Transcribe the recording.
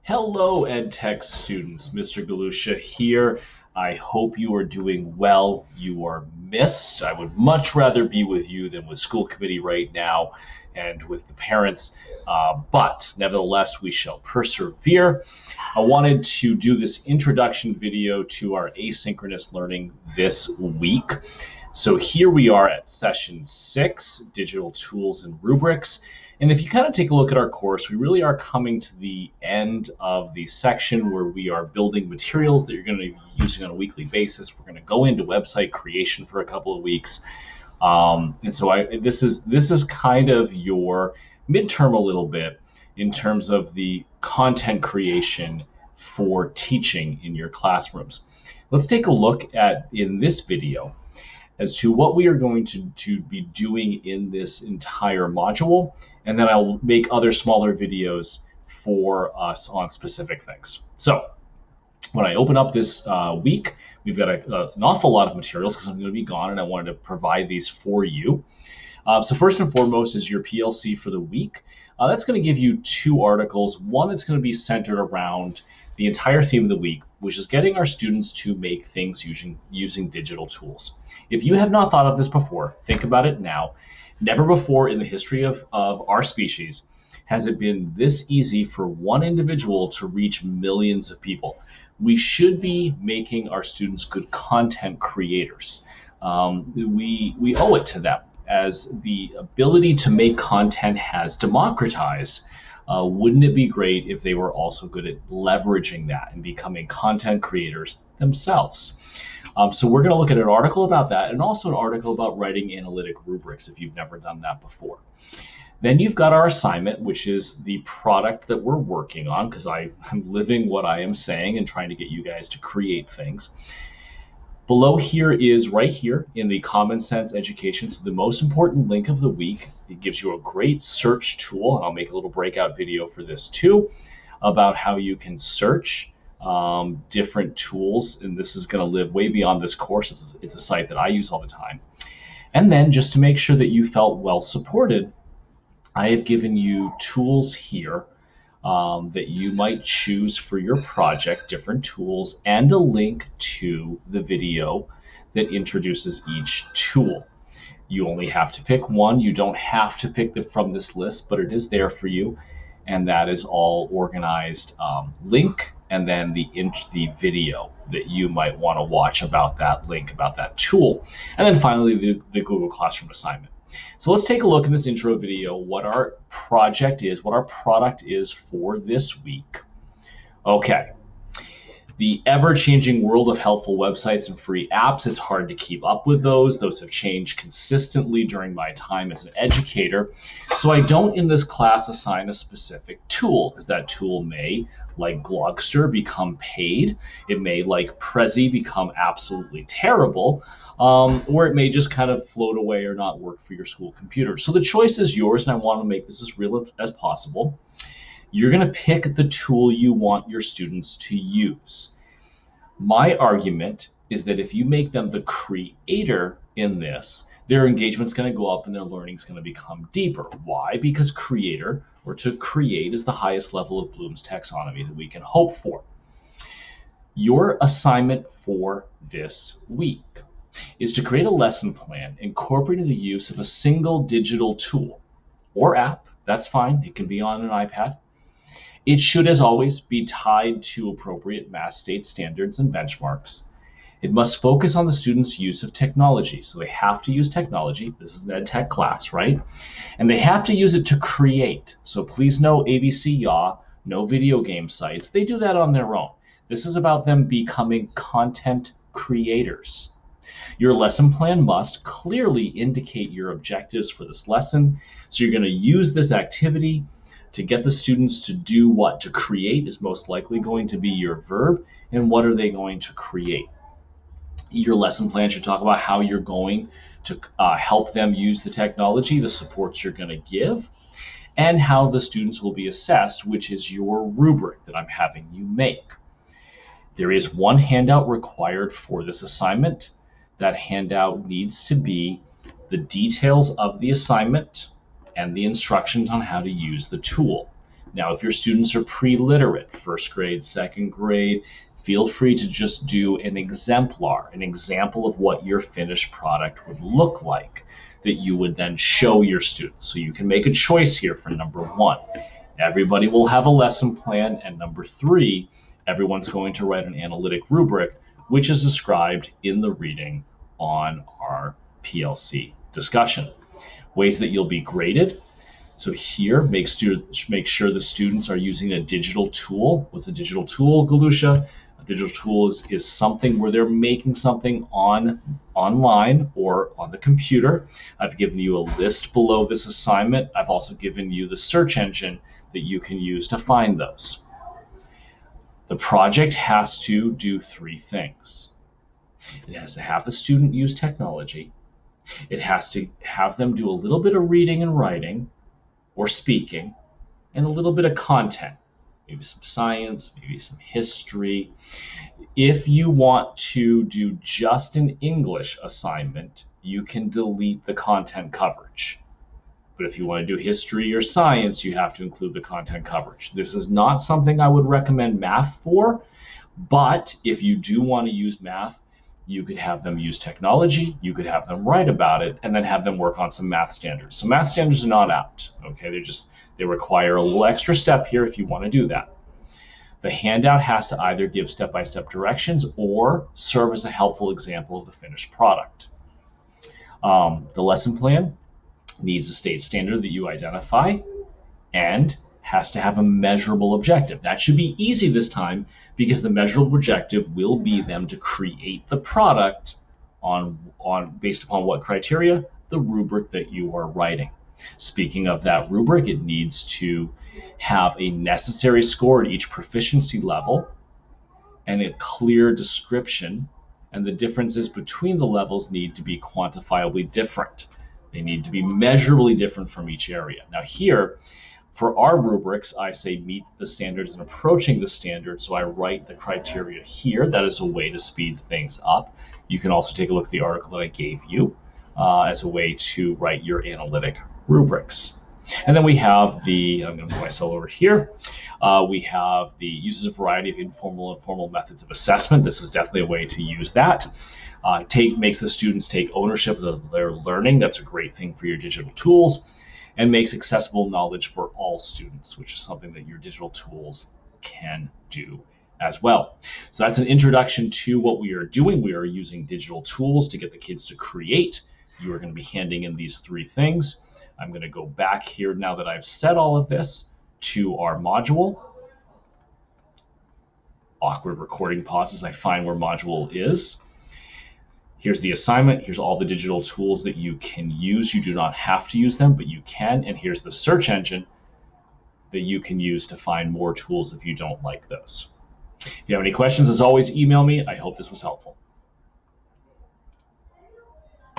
Hello, EdTech students. Mr. Galusha here. I hope you are doing well. You are missed. I would much rather be with you than with school committee right now and with the parents. But nevertheless, we shall persevere. I wanted to do this introduction video to our asynchronous learning this week. So here we are at session 6, Digital Tools and Rubrics. And if you kind of take a look at our course, we really are coming to the end of the section where we are building materials that you're going to be using on a weekly basis. We're going to go into website creation for a couple of weeks. And so this is kind of your midterm a little bit in terms of the content creation for teaching in your classrooms. Let's take a look at, in this video, as to what we are going to be doing in this entire module, and then I'll make other smaller videos for us on specific things. So when I open up this week, we've got an awful lot of materials because I'm going to be gone and I wanted to provide these for you. So first and foremost is your PLC for the week. That's going to give you 2 articles, one that's going to be centered around the entire theme of the week, which is getting our students to make things using digital tools. If you have not thought of this before, think about it now. Never before in the history of our species has it been this easy for one individual to reach millions of people. We should be making our students good content creators. We owe it to them, as the ability to make content has democratized. Wouldn't it be great if they were also good at leveraging that and becoming content creators themselves? So we're going to look at an article about that and also an article about writing analytic rubrics if you've never done that before. Then you've got our assignment, which is the product that we're working on, because I am living what I am saying and trying to get you guys to create things. Below here is right here in the Common Sense Education, so the most important link of the week. It gives you a great search tool, and I'll make a little breakout video for this too, about how you can search different tools, and this is going to live way beyond this course. It's a site that I use all the time. And then just to make sure that you felt well supported, I have given you tools here that you might choose for your project, different tools, and a link to the video that introduces each tool. You only have to pick one. You don't have to pick them from this list, but it is there for you. And that is all organized link, and then the video that you might want to watch about that link, about that tool. And then finally, the Google Classroom assignment. So let's take a look in this intro video what our project is, what our product is for this week. Okay. The ever-changing world of helpful websites and free apps, it's hard to keep up with those. Those have changed consistently during my time as an educator. So I don't in this class assign a specific tool, because that tool may, like Glogster, become paid. It may, like Prezi, become absolutely terrible. Or it may just kind of float away or not work for your school computer. So the choice is yours, and I want to make this as real as possible. You're going to pick the tool you want your students to use. My argument is that if you make them the creator in this, their engagement's going to go up and their learning's going to become deeper. Why? Because creator, or to create, is the highest level of Bloom's taxonomy that we can hope for. Your assignment for this week is to create a lesson plan incorporating the use of a single digital tool or app. That's fine. It can be on an iPad. It should, as always, be tied to appropriate Mass State standards and benchmarks. It must focus on the students' use of technology. So they have to use technology. This is an ed tech class, right? And they have to use it to create. So please no ABC Yaw, no video game sites. They do that on their own. This is about them becoming content creators. Your lesson plan must clearly indicate your objectives for this lesson. So you're going to use this activity to get the students to do what? To create is most likely going to be your verb. And what are they going to create? Your lesson plan should talk about how you're going to help them use the technology, the supports you're going to give, and how the students will be assessed, which is your rubric that I'm having you make. There is one handout required for this assignment. That handout needs to be the details of the assignment and the instructions on how to use the tool. Now, if your students are pre-literate, first grade, second grade, feel free to just do an exemplar, an example of what your finished product would look like that you would then show your students. So you can make a choice here for number 1. Everybody will have a lesson plan, and number 3, everyone's going to write an analytic rubric, which is described in the reading on our PLC discussion. Ways that you'll be graded. So here, make sure the students are using a digital tool. What's a digital tool, Galusha? A digital tool is something where they're making something online or on the computer. I've given you a list below this assignment. I've also given you the search engine that you can use to find those. The project has to do 3 things. It has to have the student use technology. It has to have them do a little bit of reading and writing or speaking, and a little bit of content, maybe some science, maybe some history. If you want to do just an English assignment, you can delete the content coverage. But if you want to do history or science, you have to include the content coverage. This is not something I would recommend math for, but if you do want to use math, you could have them use technology, you could have them write about it, and then have them work on some math standards. So math standards are not out, okay? They require a little extra step here if you want to do that. The handout has to either give step-by-step directions or serve as a helpful example of the finished product. The lesson plan needs a state standard that you identify and has to have a measurable objective. That should be easy this time because the measurable objective will be them to create the product on based upon what criteria? The rubric that you are writing. Speaking of that rubric, it needs to have a necessary score at each proficiency level and a clear description, and the differences between the levels need to be quantifiably different. They need to be measurably different from each area. Now here, for our rubrics, I say meet the standards and approaching the standard, so I write the criteria here. That is a way to speed things up. You can also take a look at the article that I gave you as a way to write your analytic rubrics. And then we have I'm going to move myself over here. We have the uses a variety of informal and formal methods of assessment. This is definitely a way to use that. Makes the students take ownership of their learning. That's a great thing for your digital tools. And makes accessible knowledge for all students, which is something that your digital tools can do as well. So that's an introduction to what we are doing. We are using digital tools to get the kids to create. You are going to be handing in these 3 things. I'm going to go back here now that I've said all of this to our module. Awkward recording pause as I find where module is. Here's the assignment. Here's all the digital tools that you can use. You do not have to use them, but you can. And here's the search engine that you can use to find more tools if you don't like those. If you have any questions, as always, email me. I hope this was helpful.